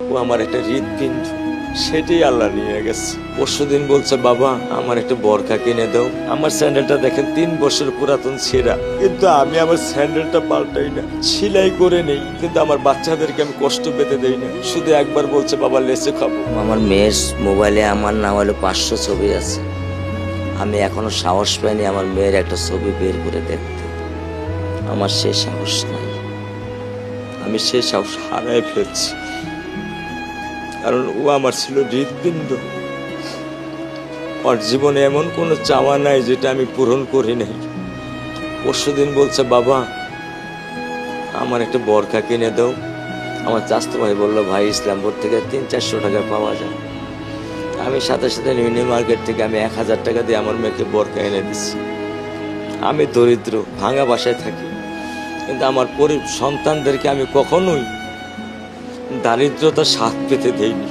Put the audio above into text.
ও আমার একটা হৃৎপিণ্ড, সেটাই আল্লাহ নিয়ে গেছে। পরশুদিন বলছে, বাবা আমার একটা বরখা কিনে দাও। আমার স্যান্ডেলটা দেখেন 3 বছর পুরাতন ছেঁড়া, কিন্তু আমি আমার স্যান্ডেলটা পাল্টাই না, সেলাই করে নেই, কিন্তু আমার বাচ্চাদেরকে আমি কষ্ট পেতে দেই না। শুধু একবার বলছে, বাবা লেচে খাবো। আমার মেয়ের মোবাইলে আমার নাম হলো 500 ছবি আছে। আমি এখনো সাহস পাইনি আমার মেয়ের একটা ছবি বের করে দেখতে। আমার সে সাহস নাই। আমি সে সাহস হারাই ফেলছি, কারণ ও আমার ছিল হৃৎপিণ্ড। ওর জীবনে এমন কোনো চাওয়া নাই যেটা আমি পূরণ করি নাই। পরশুদিন বলছে, বাবা আমার একটা বরখা কিনে দাও। আমার চাচতো ভাই বললো, ভাই ইসলামপুর থেকে 300-400 টাকা পাওয়া যায়। আমি সাথে সাথে নিউ মার্কেট থেকে আমি 1000 টাকা দিয়ে আমার মেয়েকে বরখা এনে দিচ্ছি। আমি দরিদ্র, ভাঙা বাসায় থাকি, কিন্তু আমার সন্তানদেরকে আমি কখনোই দারিদ্রতার স্বাদ পেতে দেইনি।